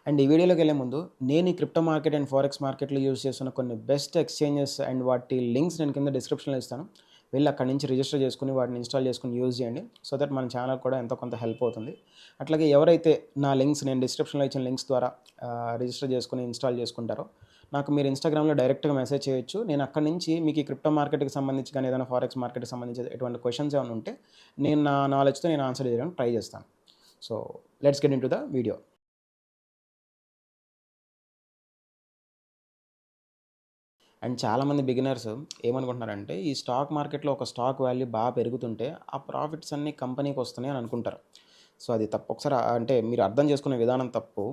And ఈ వీడియోలోకెళ్ళే ముందు నేను ఈ క్రిప్టో మార్కెట్ అండ్ ఫారెక్స్ మార్కెట్‌లో యూజ్ చేస్తున్న కొన్ని బెస్ట్ ఎక్స్‌చేంజెస్ అండ్ వాటి లింక్స్ నేను కింద డిస్క్రిప్షన్‌లో ఇస్తాను. వెళ్లి అక్కడి నుంచి రిజిస్టర్ చేసుకొని వాటిని ఇన్‌స్టాల్ చేసుకొని యూజ్ చేయండి. సో దట్ మన ఛానల్ కూడా ఎంతో కొంత హెల్ప్ అవుతుంది. అట్లాగే ఎవరైతే నా లింక్స్ నేను డిస్క్రిప్షన్‌లో ఇచ్చిన లింక్స్ ద్వారా రిజిస్టర్ చేసుకొని ఇన్‌స్టాల్ చేసుకుంటారో నాకు మీరు ఇన్‌స్టాగ్రామ్‌లో డైరెక్ట్‌గా మెసేజ్ చేయొచ్చు. నేను అక్కడి నుంచి మీకు ఈ క్రిప్టో మార్కెట్‌కి సంబంధించి గాని ఏదైనా ఫారెక్స్ మార్కెట్‌కి సంబంధించి ఎటువంటి క్వెషన్స్ ఏమైనా ఉంటే నేను నా నాలెడ్జ్‌తో నేను ఆన్సర్ చేయడానికి ట్రై చేస్తాను. So let's get into the video. And చాలామంది బిగినర్స్ ఏమనుకుంటున్నారంటే, ఈ స్టాక్ మార్కెట్‌లో ఒక స్టాక్ వాల్యూ పెరుగుతుంటే, ఆ ప్రాఫిట్స్ అన్నీ కంపెనీకి వస్తున్నాయి అని అనుకుంటారు. సో, అది తప్పు. ఒకసారి అంటే మీరు అర్థం చేసుకునే విధానం తప్పు.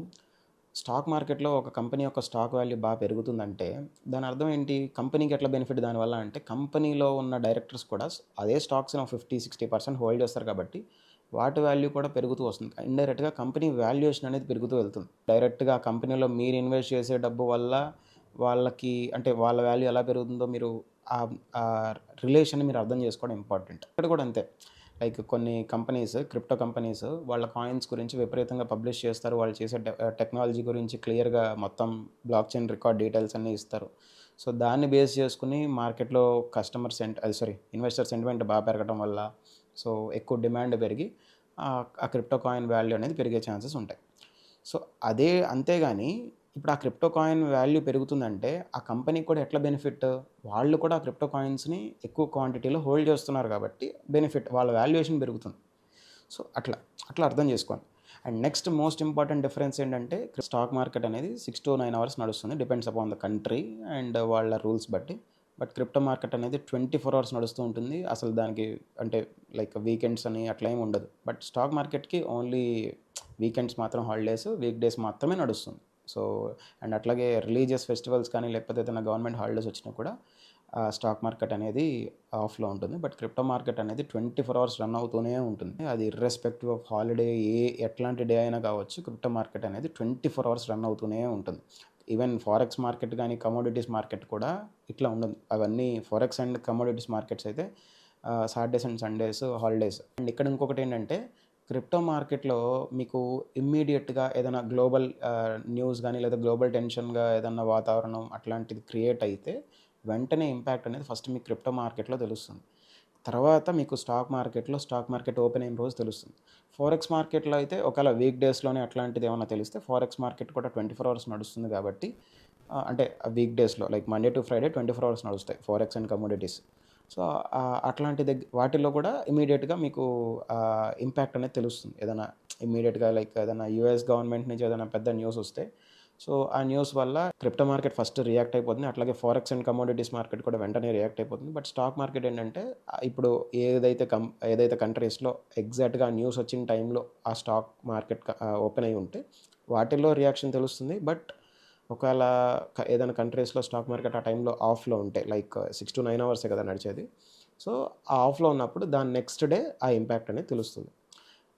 స్టాక్ మార్కెట్‌లో ఒక కంపెనీ యొక్క స్టాక్ వాల్యూ పెరుగుతుందంటే, దాని అర్థం ఏంటి? కంపెనీకి ఎట్లా బెనిఫిట్ దానివల్ల అంటే, కంపెనీలో ఉన్న డైరెక్టర్స్ కూడా అదే స్టాక్స్‌ని 50, 60% హోల్డ్ చేస్తారు కాబట్టి, వాటి వాల్యూ కూడా పెరుగుతూ వస్తుంది. ఇండైరెక్ట్‌గా కంపెనీ వాల్యుయేషన్ అనేది పెరుగుతూ వెళ్తుంది. డైరెక్ట్‌గా ఆ కంపెనీలో మీరు ఇన్వెస్ట్ చేసే డబ్బు వల్ల వాళ్ళకి అంటే వాళ్ళ వాల్యూ ఎలా పెరుగుతుందో మీరు రిలేషన్‌ని మీరు అర్థం చేసుకోవడం ఇంపార్టెంట్. ఇక్కడ కూడా అంతే. లైక్ కొన్ని కంపెనీస్, క్రిప్టో కంపెనీస్ వాళ్ళ కాయిన్స్ గురించి విపరీతంగా పబ్లిష్ చేస్తారు. వాళ్ళు చేసే టెక్నాలజీ గురించి క్లియర్‌గా మొత్తం బ్లాక్ చైన్ రికార్డ్ డీటెయిల్స్ అన్నీ ఇస్తారు. సో, దాన్ని బేస్ చేసుకొని మార్కెట్‌లో ఇన్వెస్టర్ సెంటిమెంట్ పెరగడం వల్ల సో, ఎక్కువ డిమాండ్ పెరిగి ఆ క్రిప్టో కాయిన్ వాల్యూ అనేది పెరిగే ఛాన్సెస్ ఉంటాయి. సో, అంతేగాని ఇప్పుడు ఆ క్రిప్టో కాయిన్ వాల్యూ పెరుగుతుందంటే, ఆ కంపెనీకి కూడా ఎట్లా బెనిఫిట్? వాళ్ళు కూడా ఆ క్రిప్టో కాయిన్స్‌ని ఎక్కువ క్వాంటిటీలో హోల్డ్ చేస్తున్నారు కాబట్టి బెనిఫిట్. వాళ్ళ వాల్యుయేషన్ పెరుగుతుంది. సో, అట్లా అర్థం చేసుకోండి. And next most important difference ఏంటంటే, స్టాక్ మార్కెట్ అనేది 6-9 అవర్స్ నడుస్తుంది. Depends upon the country and వాళ్ళ రూల్స్ బట్టి. బట్ క్రిప్టో మార్కెట్ అనేది 24 అవర్స్ నడుస్తూ ఉంటుంది. అసలు దానికి అంటే లైక్ వీకెండ్స్ అని అట్లా ఏమి ఉండదు. బట్ స్టాక్ మార్కెట్‌కి ఓన్లీ వీకెండ్స్ మాత్రం హాలిడేస్, వీక్ డేస్ మాత్రమే నడుస్తుంది. సో, అండ్ అట్లాగే రిలీజియస్ ఫెస్టివల్స్ కానీ, లేకపోతే ఏదైనా గవర్నమెంట్ హాలిడేస్ వచ్చినా కూడా స్టాక్ మార్కెట్ అనేది ఆఫ్‌లో ఉంటుంది. బట్ క్రిప్టో మార్కెట్ అనేది 24 అవర్స్ రన్ అవుతూనే ఉంటుంది. అది ఇర్రెస్పెక్టివ్ ఆఫ్ హాలిడే ఎట్లాంటి డే అయినా కావచ్చు. క్రిప్టో మార్కెట్ అనేది 24 అవర్స్ రన్ అవుతూనే ఉంటుంది. ఈవెన్ ఫారెక్స్ మార్కెట్ గానీ, కమోడిటీస్ మార్కెట్ కూడా ఇట్లా ఉండదు. అవన్నీ ఫారెక్స్ అండ్ కమోడిటీస్ మార్కెట్స్ అయితే Saturdays and Sundays holidays. And ఇక్కడ ఇంకొకటేంటంటే క్రిప్టో మార్కెట్‌లో మీకు ఇమ్మీడియేట్‌గా ఏదైనా గ్లోబల్ న్యూస్ గానీ, లేదా గ్లోబల్ టెన్షన్‌గా ఏదన్నా వాతావరణం అట్లాంటిది క్రియేట్ అయితే, వెంటనే ఇంపాక్ట్ అనేది ఫస్ట్ మీకు క్రిప్టో మార్కెట్‌లో తెలుస్తుంది. తర్వాత మీకు స్టాక్ మార్కెట్ ఓపెన్ అయిన రోజు తెలుస్తుంది. ఫారెక్స్ మార్కెట్‌లో అయితే ఒకవేళ వీక్ డేస్‌లోనే అట్లాంటిది ఏమన్నా తెలిస్తే ఫారెక్స్ మార్కెట్ కూడా 24 అవర్స్ నడుస్తుంది కాబట్టి అంటే వీక్ డేస్‌లో like Monday to Friday 24 hours నడుస్తాయి ఫారెక్స్ అండ్ కమోడిటీస్. సో, అట్లాంటి వాటిల్లో కూడా ఇమ్మీడియేట్‌గా మీకు ఇంపాక్ట్ అనేది తెలుస్తుంది. ఏదైనా ఇమ్మీడియేట్‌గా లైక్ ఏదైనా యూఎస్ గవర్నమెంట్ నుంచి ఏదైనా పెద్ద న్యూస్ వస్తే, సో, ఆ న్యూస్ వల్ల క్రిప్టో మార్కెట్ ఫస్ట్ రియాక్ట్ అయిపోతుంది. అట్లాగే ఫారెక్స్ అండ్ కమోడిటీస్ మార్కెట్ కూడా వెంటనే రియాక్ట్ అయిపోతుంది. బట్ స్టాక్ మార్కెట్ ఏంటంటే ఇప్పుడు ఏదైతే కంట్రీస్‌లో ఎగ్జాక్ట్‌గా న్యూస్ వచ్చిన టైంలో ఆ స్టాక్ మార్కెట్ ఓపెన్ అయ్యి ఉంటే వాటిల్లో రియాక్షన్ తెలుస్తుంది. బట్ ఒకవేళ ఏదైనా కంట్రీస్‌లో స్టాక్ మార్కెట్ ఆ టైంలో ఆఫ్‌లో ఉంటే లైక్ 6-9 అవర్సే కదా నడిచేది. సో, ఆ ఆఫ్‌లో ఉన్నప్పుడు దాని నెక్స్ట్ డే ఆ ఇంపాక్ట్ అనేది తెలుస్తుంది.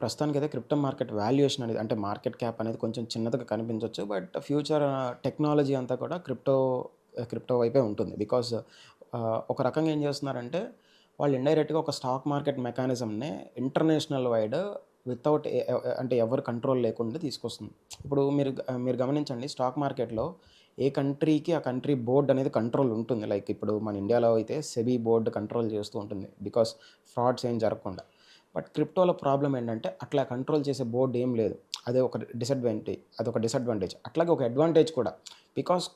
ప్రస్తుతానికైతే క్రిప్టో మార్కెట్ వాల్యుయేషన్ అనేది అంటే మార్కెట్ క్యాప్ అనేది కొంచెం చిన్నదిగా కనిపించొచ్చు. బట్ ఫ్యూచర్ టెక్నాలజీ అంతా కూడా క్రిప్టో వైపే ఉంటుంది. బికాజ్ ఒక రకంగా ఏం చేస్తున్నారంటే వాళ్ళు ఇండైరెక్ట్‌గా ఒక స్టాక్ మార్కెట్ మెకానిజంని ఇంటర్నేషనల్ వైడ్ వితౌట్ అంటే ఎవరి కంట్రోల్ లేకుండా తీసుకొస్తుంది. ఇప్పుడు మీరు గమనించండి స్టాక్ మార్కెట్‌లో ఏ కంట్రీకి ఆ కంట్రీ బోర్డ్ అనేది కంట్రోల్ ఉంటుంది. లైక్ ఇప్పుడు మన ఇండియాలో అయితే సెబీ బోర్డ్ కంట్రోల్ చేస్తూ ఉంటుంది. బికాస్ ఫ్రాడ్స్ ఏం జరగకుండా. బట్ క్రిప్టోలో ప్రాబ్లమ్ ఏంటంటే అట్లా కంట్రోల్ చేసే బోర్డ్ ఏం లేదు. అదొక డిసడ్వాంటేజ్. అట్లాగే ఒక అడ్వాంటేజ్ కూడా. బికాస్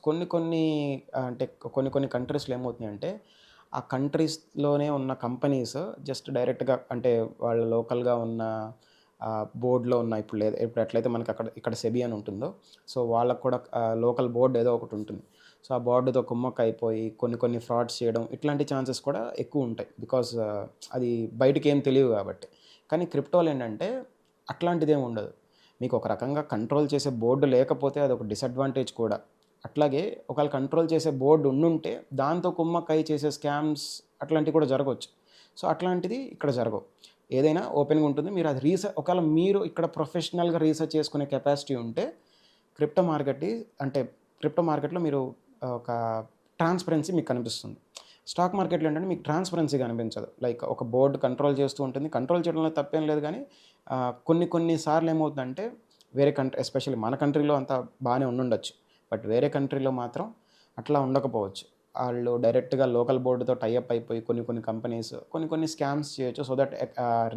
అంటే కొన్ని కంట్రీస్‌లో ఏమవుతున్నాయంటే ఆ కంట్రీస్‌లోనే ఉన్న కంపెనీస్ జస్ట్ డైరెక్ట్‌గా అంటే వాళ్ళ లోకల్‌గా ఉన్న బోర్డ్‌లో ఉన్న ఇప్పుడు ఎట్లయితే మనకి ఇక్కడ సెబీ అని ఉంటుందో, సో, వాళ్ళకి కూడా లోకల్ బోర్డ్ ఏదో ఒకటి ఉంటుంది. సో, ఆ బోర్డ్‌తో కుమ్మక్కయిపోయి కొన్ని ఫ్రాడ్స్ చేయడం ఇట్లాంటి ఛాన్సెస్ కూడా ఎక్కువుంటాయి. బికాజ్ అది బయటికేం తెలియవు కాబట్టి. కానీ క్రిప్టోలో ఏంటంటే అట్లాంటిదేమి ఉండదు. మీకు ఒక రకంగా కంట్రోల్ చేసే బోర్డ్ లేకపోతే అదొక డిసడ్వాంటేజ్ కూడా. అట్లాగే ఒకవేళ కంట్రోల్ చేసే బోర్డ్ ఉండుంటే దాంతో కుమ్మక్కయి చేసే స్కామ్స్ అట్లాంటివి కూడా జరగొచ్చు. సో, అట్లాంటిది ఇక్కడ జరగవు. ఏదైనా ఓపెన్‌గా ఉంటుంది. మీరు అది ఒకవేళ మీరు ఇక్కడ ప్రొఫెషనల్‌గా రీసెర్చ్ చేసుకునే కెపాసిటీ ఉంటే క్రిప్టో మార్కెట్ అంటే క్రిప్టో మార్కెట్‌లో మీరు ఒక ట్రాన్స్‌పరెన్సీ మీకు కనిపిస్తుంది. స్టాక్ మార్కెట్‌లో ఏంటంటే మీకు ట్రాన్స్‌పరెన్సీ కనిపించదు. లైక్ ఒక బోర్డ్ కంట్రోల్ చేస్తూ ఉంటుంది. కంట్రోల్ చేయడంలో తప్పేం లేదు గానీ కొన్ని సార్లు ఏమవుతుందంటే వేరే కంట్రీ ఎస్పెషల్లీ మన కంట్రీలో అంతా బాగానే ఉండుండొచ్చు. బట్ వేరే కంట్రీలో మాత్రం అట్లా ఉండకపోవచ్చు. ఆళ్ళు డైరెక్ట్‌గా లోకల్ బోర్డ్‌తో టై అప్ అయిపోయి కొన్ని కంపెనీస్ కొన్ని స్కామ్స్ చేయొచ్చు. సో దట్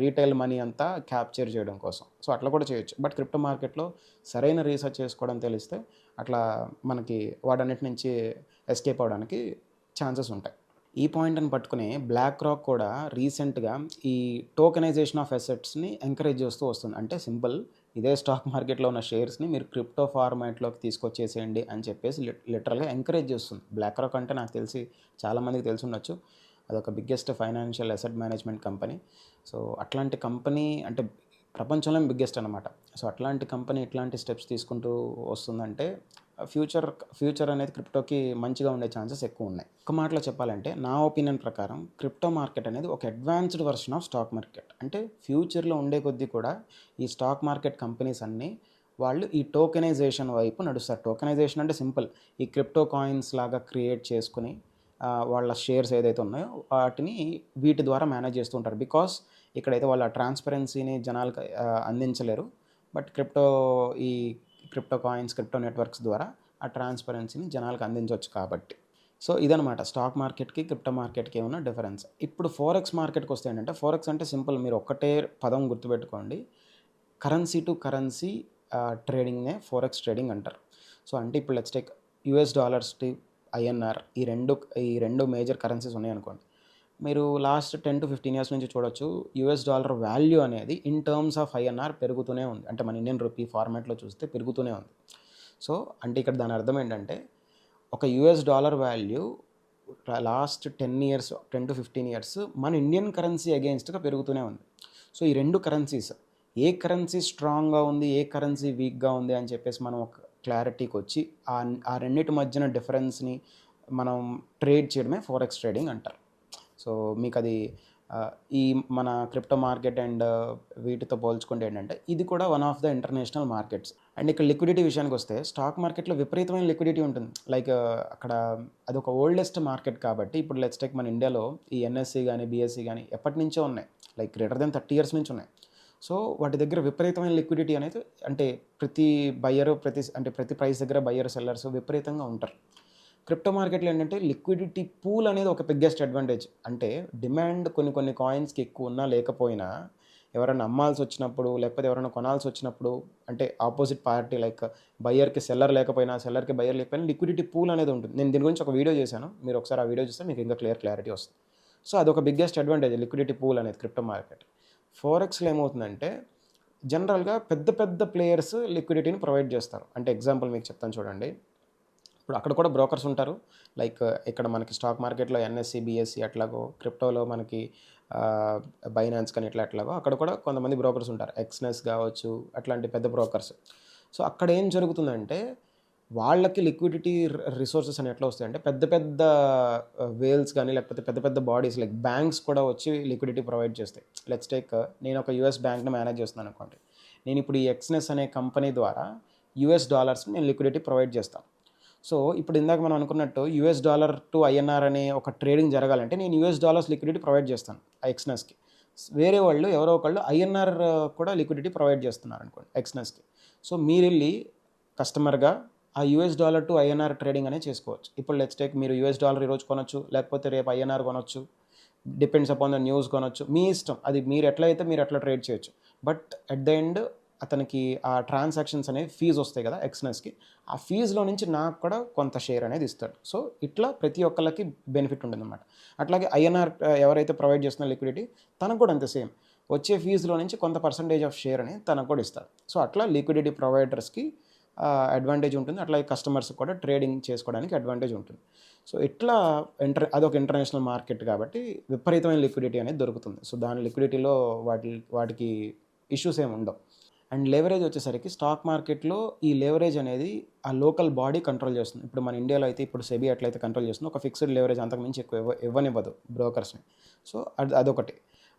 రీటైల్ మనీ అంతా క్యాప్చర్ చేయడం కోసం. సో అట్లా కూడా చేయొచ్చు. బట్ క్రిప్టో మార్కెట్‌లో సరైన రీసెర్చ్ చేసుకోవడం తెలిస్తే అట్లా మనకి వాటన్నిటి నుంచి ఎస్కేప్ అవ్వడానికి ఛాన్సెస్ ఉంటాయి. ఈ పాయింట్‌ని పట్టుకుని బ్లాక్ రాక్ కూడా రీసెంట్‌గా ఈ టోకెనైజేషన్ ఆఫ్ అసెట్స్‌ని ఎంకరేజ్ చేస్తూ వస్తుంది. అంటే సింపుల్, ఇదే స్టాక్ మార్కెట్‌లో ఉన్న షేర్స్‌ని మీరు క్రిప్టో ఫార్మాట్‌లోకి తీసుకొచ్చేసేయండి అని చెప్పేసి లిటరల్‌గా ఎంకరేజ్ చేస్తుంది. బ్లాక్ రాక్ అంటే నాకు తెలిసి చాలామందికి తెలిసుండొచ్చు. అదొక biggest financial asset management company. So అట్లాంటి కంపెనీ అంటే ప్రపంచంలోనే బిగ్గెస్ట్ అనమాట. సో అట్లాంటి కంపెనీ ఇట్లాంటి స్టెప్స్ తీసుకుంటూ వస్తుందంటే ఫ్యూచర్ అనేది క్రిప్టోకి మంచిగా ఉండే ఛాన్సెస్ ఎక్కువ ఉన్నాయి. ఒక మాటలో చెప్పాలంటే నా ఒపీనియన్ ప్రకారం క్రిప్టో మార్కెట్ అనేది ఒక advanced version of stock market. అంటే ఫ్యూచర్లో ఉండే కొద్దీ కూడా ఈ స్టాక్ మార్కెట్ కంపెనీస్ అన్నీ వాళ్ళు ఈ టోకెనైజేషన్ వైపు నడుస్తారు. టోకెనైజేషన్ అంటే సింపుల్, ఈ క్రిప్టో కాయిన్స్ లాగా క్రియేట్ చేసుకుని వాళ్ళ షేర్స్ ఏదైతే ఉన్నాయో వాటిని వీటి ద్వారా మేనేజ్ చేస్తూ ఉంటారు. బికాస్ ఇక్కడైతే వాళ్ళ ట్రాన్స్పరెన్సీని జనాలకు అందించలేరు. బట్ ఈ క్రిప్టో కాయిన్స్, క్రిప్టో నెట్వర్క్స్ ద్వారా ఆ ట్రాన్స్పరెన్సీని జనాలకు అందించవచ్చు కాబట్టి. సో ఇదనమాట స్టాక్ మార్కెట్‌కి, క్రిప్టో మార్కెట్‌కి ఉన్న డిఫరెన్స్. ఇప్పుడు ఫోరెక్స్ మార్కెట్‌కి వస్తే ఏంటంటే, ఫోరెక్స్ అంటే సింపుల్, మీరు ఒక్కటే పదం గుర్తుపెట్టుకోండి. కరెన్సీ టు కరెన్సీ ట్రేడింగ్‌నే ఫోరెక్స్ ట్రేడింగ్ అంటారు. సో అంటే ఇప్పుడు let's take US dollars to INR, ఈ రెండు మేజర్ కరెన్సీస్ ఉన్నాయనుకోండి. మీరు లాస్ట్ 10-15 ఇయర్స్ నుంచి చూడొచ్చు, యూఎస్ డాలర్ వాల్యూ అనేది ఇన్ టర్మ్స్ ఆఫ్ ఐఎన్ఆర్ పెరుగుతూనే ఉంది. అంటే మన ఇండియన్ రూపీ ఫార్మాట్‌లో చూస్తే పెరుగుతూనే ఉంది. సో అంటే ఇక్కడ దాని అర్థం ఏంటంటే, ఒక US dollar value last 10-15 years మన ఇండియన్ కరెన్సీ అగెయిన్స్ట్‌గా పెరుగుతూనే ఉంది. సో ఈ 2 కరెన్సీస్, ఏ కరెన్సీ స్ట్రాంగ్‌గా ఉంది, ఏ కరెన్సీ వీక్‌గా ఉంది అని చెప్పేసి మనం ఒక క్లారిటీకి వచ్చి ఆ రెండిటి మధ్యన డిఫరెన్స్‌ని మనం ట్రేడ్ చేయడమే ఫోరెక్స్ ట్రేడింగ్ అంటారు. సో మీకది ఈ మన క్రిప్టో మార్కెట్ అండ్ వీటితో పోల్చుకుంటే ఏంటంటే, ఇది కూడా one of the international markets. And ఇక్కడ లిక్విడిటీ విషయానికి వస్తే, స్టాక్ మార్కెట్‌లో విపరీతమైన లిక్విడిటీ ఉంటుంది. లైక్ అక్కడ అదొక ఓల్డెస్ట్ మార్కెట్ కాబట్టి, ఇప్పుడు లెట్స్ టేక్ మన ఇండియాలో ఈ ఎన్ఎస్ఈ గానీ, బీఎస్ఈ గానీ ఎప్పటినుంచో ఉన్నాయి. లైక్ గ్రేటర్ దెన్ 30 ఇయర్స్ నుంచి ఉన్నాయి. సో వాటి దగ్గర విపరీతమైన లిక్విడిటీ అనేది, అంటే ప్రతి బయ్యరు ప్రతి ప్రైస్ దగ్గర బయ్యర్, సెల్లర్స్ విపరీతంగా ఉంటారు. క్రిప్టో మార్కెట్‌లో ఏంటంటే లిక్విడిటీ పూల్ అనేది ఒక బిగ్గెస్ట్ అడ్వాంటేజ్. అంటే డిమాండ్ కొన్ని కాయిన్స్‌కి ఎక్కువ ఉన్నా లేకపోయినా, ఎవరైనా అమ్మాల్సొచ్చినప్పుడు, లేకపోతే ఎవరైనా కొనాల్సొచ్చినప్పుడు, అంటే ఆపోజిట్ పార్టీ లైక్ బయ్యర్‌కి సెల్లర్ లేకపోయినా, సెల్లర్‌కి బయ్యర్ లేకపోయినా లిక్విడిటీ పూల్ అనేది ఉంటుంది. నేను దీని గురించి ఒక వీడియో చేశాను. మీరు ఒకసారి ఆ వీడియో చూస్తే మీకు ఇంకా క్లారిటీ వస్తుంది. సో అదొక బిగ్గెస్ట్ అడ్వాంటేజ్ లిక్విడిటీ పూల్ అనేది క్రిప్టో మార్కెట్. ఫోరెక్స్‌లో ఏమవుతుందంటే, జనరల్‌గా పెద్ద ప్లేయర్స్ లిక్విడిటీని ప్రొవైడ్ చేస్తారు. అంటే ఎగ్జాంపుల్ మీకు చెప్తాను చూడండి. ఇప్పుడు అక్కడ కూడా బ్రోకర్స్ ఉంటారు. లైక్ ఇక్కడ మనకి స్టాక్ మార్కెట్‌లో ఎన్ఎస్ఈ, బీఎస్ఈ అట్లాగో, క్రిప్టోలో మనకి బైనాన్స్ కానీ ఎట్లాగో అక్కడ కూడా కొంతమంది బ్రోకర్స్ ఉంటారు. ఎక్స్‌నెస్ కావచ్చు, అట్లాంటి పెద్ద బ్రోకర్స్. సో అక్కడ ఏం జరుగుతుందంటే, వాళ్ళకి లిక్విడిటీ రిసోర్సెస్ అని ఎట్లా వస్తాయంటే, పెద్ద వేల్స్ కానీ, లేకపోతే పెద్ద బాడీస్ లైక్ బ్యాంక్స్ కూడా వచ్చి లిక్విడిటీ ప్రొవైడ్ చేస్తాయి. లెట్స్ టేక్, నేను ఒక యూఎస్ బ్యాంక్‌ని మేనేజ్ చేస్తున్నాను అనుకోండి. నేను ఇప్పుడు ఈ ఎక్స్‌నెస్ అనే కంపెనీ ద్వారా యూఎస్ డాలర్స్‌ని నేను లిక్విడిటీ ప్రొవైడ్ చేస్తాను. సో ఇప్పుడు ఇందాక మనం అనుకున్నట్టు యూఎస్ డాలర్ టు ఐఎన్ఆర్ అనే ఒక ట్రేడింగ్ జరగాలంటే, నేను యూఎస్ డాలర్స్ లిక్విడిటీ ప్రొవైడ్ చేస్తాను ఆ ఎక్స్‌నెస్‌కి. వేరే వాళ్ళు ఎవరో ఒకళ్ళు ఐఎన్ఆర్ కూడా లిక్విడిటీ ప్రొవైడ్ చేస్తున్నారు అనుకోండి ఎక్స్‌నెస్‌కి. సో మీరెళ్ళి కస్టమర్‌గా ఆ US dollar to INR trading అనేది చేసుకోవచ్చు. ఇప్పుడు లెట్స్ టేక్, మీరు యూఎస్ డాలర్ ఈరోజు కొనొచ్చు, లేకపోతే రేపు ఐఎన్ఆర్ కొనొచ్చు. డిపెండ్స్ అపాన్ ద న్యూస్ కొనొచ్చు. మీ ఇష్టం. అది మీరు ఎట్లయితే మీరు అట్లా ట్రేడ్ చేయొచ్చు. బట్ ఎట్ ద ఎండ్ అతనికి ఆ ట్రాన్సాక్షన్స్ అనేవి ఫీజ్ వస్తాయి కదా ఎక్స్‌నెస్‌కి. ఆ ఫీజ్‌లో నుంచి నాకు కూడా కొంత షేర్ అనేది ఇస్తాడు. సో ఇట్లా ప్రతి ఒక్కళ్ళకి బెనిఫిట్ ఉంటుందన్నమాట. అట్లాగే ఐఎన్ఆర్ ఎవరైతే ప్రొవైడ్ చేస్తున్న లిక్విడిటీ, తనకు కూడా అంతే సేమ్. వచ్చే ఫీజ్‌లో నుంచి కొంత పర్సెంటేజ్ ఆఫ్ షేర్ అని తనకు కూడా ఇస్తాడు. సో అట్లా లిక్విడిటీ ప్రొవైడర్స్‌కి అడ్వాంటేజ్ ఉంటుంది. అట్లాగే కస్టమర్స్‌కి కూడా ట్రేడింగ్ చేసుకోవడానికి అడ్వాంటేజ్ ఉంటుంది. సో ఇట్లా అదొక ఇంటర్నేషనల్ మార్కెట్ కాబట్టి విపరీతమైన లిక్విడిటీ అనేది దొరుకుతుంది. సో దాని లిక్విడిటీలో వాటికి ఇష్యూస్ ఏమి ఉండవు. అండ్ లెవరేజ్ వచ్చేసరికి, స్టాక్ మార్కెట్‌లో ఈ లెవరేజ్ అనేది ఆ లోకల్ బాడీ కంట్రోల్ చేస్తుంది. ఇప్పుడు మన ఇండియాలో అయితే ఇప్పుడు సెబీ ఎట్లయితే కంట్రోల్ చేస్తుందో, ఒక ఫిక్స్డ్ లెవరేజ్ అంతకు మించి ఎక్కువ ఇవ్వనివ్వదు బ్రోకర్స్‌ని. సో అదొకటి.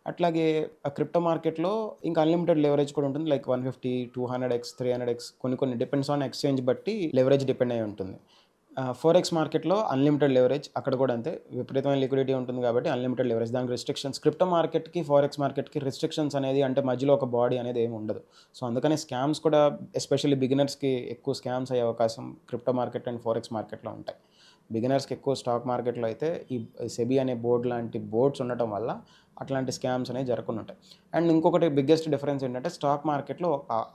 అట్లాగే ఆ క్రిప్టో మార్కెట్‌లో ఇంకా అన్‌లిమిటెడ్ లెవరేజ్ కూడా ఉంటుంది. లైక్ 150, 200x, 300x, కొన్ని డిపెండ్స్ ఆన్ ఎక్స్‌చేంజ్ బట్టి లెవరేజ్ డిపెండ్ అయ్యి ఉంటుంది. ఫోరెక్స్ మార్కెట్‌లో అన్‌లిమిటెడ్ లెవరేజ్ అక్కడ కూడా అంతే. విపరీతమైన లిక్విడిటీ ఉంటుంది కాబట్టి అన్‌లిమిటెడ్ లెవరేజ్. దానికి రిస్ట్రిక్షన్స్ క్రిప్టో మార్కెట్‌కి, ఫోరెక్స్ మార్కెట్‌కి రిస్ట్రిక్షన్స్ అనేది అంటే మధ్యలో ఒక బాడీ అనేది ఏమి ఉండదు. సో, అందుకనే స్కామ్స్ కూడా ఎస్పెషల్లీ బిగినర్స్‌కి ఎక్కువ స్కామ్స్ అయ్యే అవకాశం క్రిప్టో మార్కెట్ అండ్ ఫోరెక్స్ మార్కెట్‌లో ఉంటాయి. బిగినర్స్‌కి ఎక్కువ స్టాక్ మార్కెట్‌లో అయితే ఈ సెబీ అనే బోర్డ్ లాంటి బోర్డ్స్ ఉండటం వల్ల అట్లాంటి స్కామ్స్ అనేవి జరగకుండా ఉంటాయి. అండ్ ఇంకొకటి బిగ్గెస్ట్ డిఫరెన్స్ ఏంటంటే స్టాక్ మార్కెట్‌లో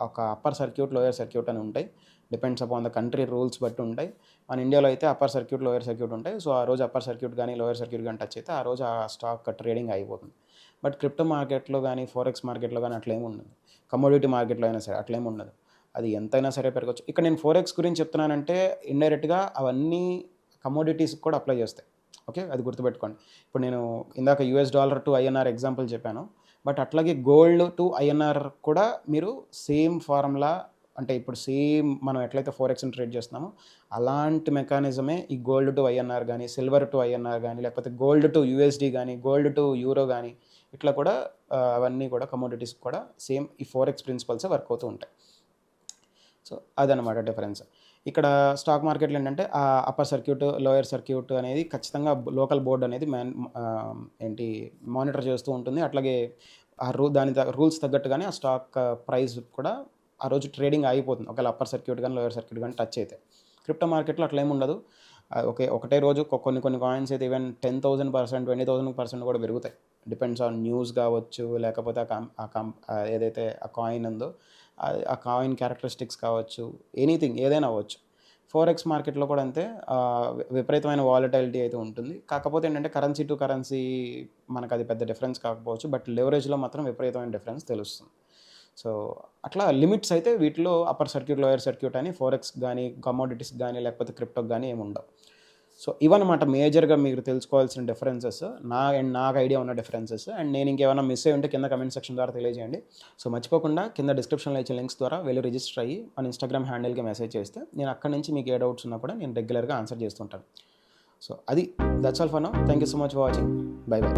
ఒక అప్పర్ సర్క్యూట్, లోయర్ సర్క్యూట్ అని ఉంటాయి. Depends upon the country rules బట్టి ఉంటాయి. మన ఇండియాలో అయితే అప్పర్ సర్క్యూట్, లోయర్ సర్క్యూట్ ఉంటాయి. సో, ఆ రోజు అప్పర్ సర్క్యూట్ గానీ, లోయర్ సర్క్యూట్ గానీ టచ్ అయితే ఆ రోజు ఆ స్టాక్ ట్రేడింగ్ అయిపోతుంది. బట్ క్రిప్టో మార్కెట్‌లో గానీ, ఫోరెక్స్ మార్కెట్‌లో గానీ అట్లేమి ఉండదు. కమోడిటీ మార్కెట్‌లో అయినా సరే అట్లేమి ఉండదు. అది ఎంతైనా సరే పెరగొచ్చు. ఇక్కడ నేను ఫోరెక్స్ గురించి చెప్తున్నానంటే ఇండైరెక్ట్‌గా అవన్నీ కమోడిటీస్‌కి కూడా అప్లై చేస్తాయి. ఓకే. అది గుర్తుపెట్టుకోండి. ఇప్పుడు నేను ఇందాక US dollar to INR example చెప్పాను. బట్ అట్లాగే గోల్డ్ టు ఐఎన్ఆర్ కూడా మీరు సేమ్ ఫార్ములా అంటే ఇప్పుడు సేమ్ మనం ఎట్లయితే ఫోరెక్స్‌ని ట్రేడ్ చేస్తున్నామో అలాంటి మెకానిజమే ఈ గోల్డ్ టు ఐఎన్ఆర్ గానీ, సిల్వర్ టు ఐఎన్ఆర్ గానీ, లేకపోతే గోల్డ్ టు యూఎస్‌డి గానీ, గోల్డ్ టు యూరో గానీ ఇట్లా కూడా అవన్నీ కూడా కమోడిటీస్‌కి కూడా సేమ్ ఈ ఫోరెక్స్ ప్రిన్సిపల్సే వర్క్ అవుతూ ఉంటాయి. సో, అదనమాట డిఫరెన్స్. ఇక్కడ స్టాక్ మార్కెట్‌లో ఏంటంటే అప్పర్ సర్క్యూట్, లోయర్ సర్క్యూట్ అనేది ఖచ్చితంగా లోకల్ బోర్డ్ అనేది మానిటర్ చేస్తూ ఉంటుంది. అట్లాగే ఆ రూల్స్ తగ్గట్టుగానే ఆ స్టాక్ ప్రైస్ కూడా ఆ రోజు ట్రేడింగ్ ఆగిపోతుంది. ఒకవేళ అప్పర్ సర్క్యూట్ గానీ, లోయర్ సర్క్యూట్ గానీ టచ్ అయితే. క్రిప్టో మార్కెట్‌లో అట్లేమి ఉండదు. ఒకటే రోజు కొన్ని కాయిన్స్ అయితే ఈవెన్ 10,000%, 20,000% కూడా పెరుగుతాయి. డిపెండ్స్ ఆన్ న్యూస్ కావచ్చు, లేకపోతే ఏదైతే ఆ కాయిన్ ఉందో ఆ కాయిన్ క్యారెక్టరిస్టిక్స్ కావచ్చు, ఎనీథింగ్ ఏదైనా అవ్వచ్చు. ఫోరెక్స్ మార్కెట్‌లో కూడా అంతే విపరీతమైన వాలటాలిటీ అయితే ఉంటుంది. కాకపోతే ఏంటంటే కరెన్సీ టు కరెన్సీ మనకది పెద్ద డిఫరెన్స్ కాకపోవచ్చు. బట్ లెవరేజ్‌లో మాత్రం విపరీతమైన డిఫరెన్స్ తెలుస్తుంది. సో, అట్లా లిమిట్స్ అయితే వీటిలో అప్పర్ సర్క్యూట్, లోయర్ సర్క్యూట్ అని ఫోరెక్స్ గానీ, కమోడిటీస్‌కి గానీ, లేకపోతే క్రిప్టోకి గానీ ఏముండవు. సో, ఇవన్నమాట మేజర్‌గా మీరు తెలుసుకోవాల్సిన డిఫరెన్సెస్. నాకు ఐడియా ఉన్న డిఫరెన్సెస్. అండ్ నేను ఇంకేమైనా మిస్ అయ్యి ఉంటే కింద కామెంట్ సెక్షన్ ద్వారా తెలియజేయండి. సో, మర్చిపోకుండా కింద డిస్క్రిప్షన్‌లో ఇచ్చిన లింక్స్ ద్వారా వెళ్లి రిజిస్టర్ అయ్యి మన ఇన్‌స్టాగ్రామ్ హ్యాండిల్‌కి మెసేజ్ చేస్తే నేను అక్కడి నుంచి మీకు ఏ డౌట్స్ ఉన్నా కూడా నేను రెగ్యులర్‌గా ఆన్సర్ చేస్తుంటాను. So, that's all for now. Thank you so much for watching. By by.